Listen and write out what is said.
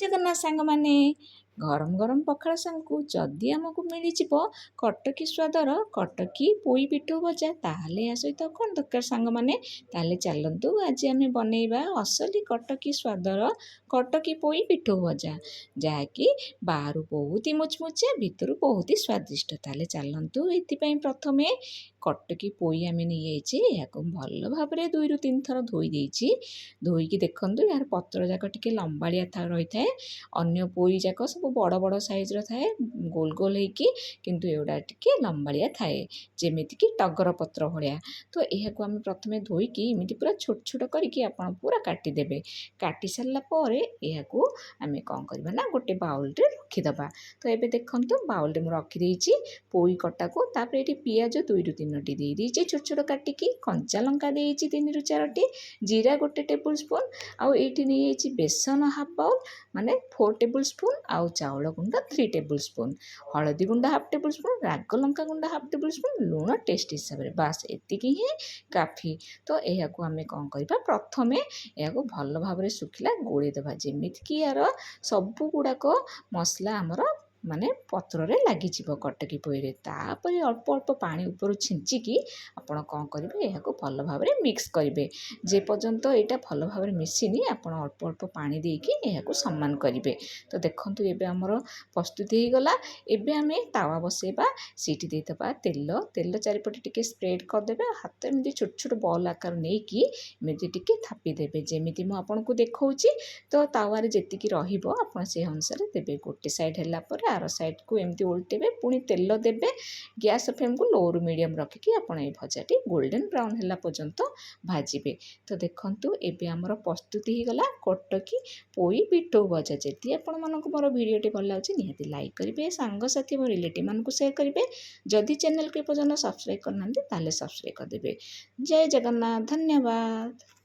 ଜଗନ୍ନାଥ ସାଙ୍ଗମାନେ ଗରମ ଗରମ ପଖାଳ ସାଙ୍ଗକୁ ଯଦି ଆମକୁ ମିଳିଯିବ କଟକୀ ସ୍ୱାଦର କଟକୀ ପୋଇ ପିଠଉ ଭଜା ତାହେଲେ ୟା ସହିତ କ'ଣ ଦରକାର ସାଙ୍ଗମାନେ। ତାହେଲେ ଚାଲନ୍ତୁ ଆଜି ଆମେ ବନେଇବା ଅସଲି କଟକୀ ସ୍ୱାଦର କଟକୀ ପୋଇ ପିଠଉ ଭଜା, ଯାହାକି ବାହାରୁ ବହୁତ ମୁଚମୁଚିଆ ଭିତରୁ ବହୁତ ସ୍ୱାଦିଷ୍ଟ। ତାହେଲେ ଚାଲନ୍ତୁ, ଏଥିପାଇଁ ପ୍ରଥମେ କଟକୀ ପୋଇ ଆମେ ନେଇଯାଇଛି। ଏହାକୁ ଭଲ ଭାବରେ 2ରୁ 3 ଥର ଧୋଇ ଦେଇଛି। ଧୋଇକି ଦେଖନ୍ତୁ, ଏହାର ପତ୍ର ଯାକ ଟିକେ ଲମ୍ବାଳିଆ ରହିଥାଏ। ଅନ୍ୟ ପୋଇ ଯାକ ସବୁ ବଡ଼ ବଡ଼ ସାଇଜ୍ର ଥାଏ, ଗୋଲ ଗୋଲ ହେଇକି, କିନ୍ତୁ ଏଗୁଡ଼ା ଟିକେ ଲମ୍ବାଳିଆ ଥାଏ, ଯେମିତିକି ଟଗର ପତ୍ର ଭଳିଆ। ତ ଏହାକୁ ଆମେ ପ୍ରଥମେ ଧୋଇକି ଏମିତି ପୁରା ଛୋଟ ଛୋଟ କରିକି ଆପଣ ପୁରା କାଟିଦେବେ। କାଟି ସାରିଲା ପରେ ଏହାକୁ ଆମେ କ'ଣ କରିବା ନା ଗୋଟେ ବାଉଲରେ ରଖିଦେବା। ତ ଏବେ ଦେଖନ୍ତୁ, ବାଉଲରେ ମୁଁ ରଖିଦେଇଛି ପୋଇ କଟାକୁ। ତାପରେ ଏଠି ପିଆଜ 2ରୁ 3ଟି ଦେଇଦେଇଛି ଛୋଟ ଛୋଟ କାଟିକି, କଞ୍ଚା ଲଙ୍କା ଦେଇଛି 3ରୁ 4ଟି, ଜିରା 1 ଟେବୁଲ୍ ସ୍ପୁନ୍, ଆଉ ଏଇଠି ନେଇଯାଇଛି ବେସନ ହାଫ୍ ବାଉଲ୍ ମାନେ 4 ଟେବୁଲ୍ ସ୍ପୁନ୍, ଆଉ ଚାଉଳ ଗୁଣ୍ଡ 3 ଟେବୁଲ୍ ସ୍ପୁନ୍, ହଳଦୀ ଗୁଣ୍ଡ ହାଫ୍ ଟେବୁଲ୍ ସ୍ପୁନ୍, ରାଗ ଲଙ୍କା ଗୁଣ୍ଡ ହାଫ୍ ଟେବୁଲ୍ ସ୍ପୁନ୍, ଲୁଣ ଟେଷ୍ଟ ହିସାବରେ, ବାସ୍ ଏତିକି ହିଁ କାଫି। ତ ଏହାକୁ ଆମେ କ'ଣ କରିବା, ପ୍ରଥମେ ଏହାକୁ ଭଲ ଭାବରେ ଶୁଖିଲା ଗୋଳେଇଦେବା, ଯେମିତିକି ଏହାର ସବୁ ଗୁଡ଼ାକ ମସଲା ଆମର ମାନେ ପତ୍ରରେ ଲାଗିଯିବ କଟକୀ ପୋଇରେ। ତାପରେ ଅଳ୍ପ ଅଳ୍ପ ପାଣି ଉପରୁ ଛିଞ୍ଚିକି ଆପଣ କ'ଣ କରିବେ, ଏହାକୁ ଭଲ ଭାବରେ ମିକ୍ସ କରିବେ। ଯେପର୍ଯ୍ୟନ୍ତ ଏଇଟା ଭଲ ଭାବରେ ମିଶିନି ଆପଣ ଅଳ୍ପ ଅଳ୍ପ ପାଣି ଦେଇକି ଏହାକୁ ସମାନ କରିବେ। ତ ଦେଖନ୍ତୁ, ଏବେ ଆମର ପ୍ରସ୍ତୁତି ହେଇଗଲା। ଏବେ ଆମେ ତାୱା ବସେଇବା, ସେଇଠି ଦେଇଦେବା ତେଲ ଚାରିପଟେ ଟିକେ ସ୍ପ୍ରେଡ୍ କରିଦେବେ। ହାତ ଏମିତି ଛୋଟ ଛୋଟ ବଲ୍ ଆକାର ନେଇକି ଏମିତି ଟିକେ ଥାପିଦେବେ, ଯେମିତି ମୁଁ ଆପଣଙ୍କୁ ଦେଖାଉଛି। ତ ତାୱାରେ ଯେତିକି ରହିବ ଆପଣ ସେହି ଅନୁସାରେ ଦେବେ। ଗୋଟେ ସାଇଡ଼୍ ହେଲା ପରେ ଆର ସାଇଡ଼୍କୁ ଏମିତି ଓଲଟେଇବେ, ପୁଣି ତେଲ ଦେବେ। ଗ୍ୟାସ୍ ଫ୍ଲେମ୍କୁ ଲୋରୁ ମିଡ଼ିୟମ୍ ରଖିକି ଆପଣ এই ଭଜାଟି ଗୋଲ୍ଡେନ୍ ବ୍ରାଉନ୍ ହେଲା ପର୍ଯ୍ୟନ୍ତ ଭାଜିବେ। ତ ଦେଖନ୍ତୁ, ଏବେ ଆମର ପ୍ରସ୍ତୁତି ହେଇଗଲା କଟକୀ ପୋଇ ପିଠଉ ଭଜା। ଯଦି ଆପଣମାନଙ୍କୁ ମୋର ଭିଡ଼ିଓଟି ଭଲ ଲାଗୁଛି ନିହାତି ଲାଇକ୍ କରିବେ, ସାଙ୍ଗସାଥି ଏବଂ ରିଲେଟିଭ୍ମାନଙ୍କୁ ସେୟାର କରିବେ। ଯଦି ଚ୍ୟାନେଲ୍କୁ ଏପର୍ଯ୍ୟନ୍ତ ସବସ୍କ୍ରାଇବ୍ କରିନାହାନ୍ତି ତାହେଲେ ସବସ୍କ୍ରାଇବ୍ କରିଦେବେ। ଜୟ ଜଗନ୍ନାଥ, ଧନ୍ୟବାଦ।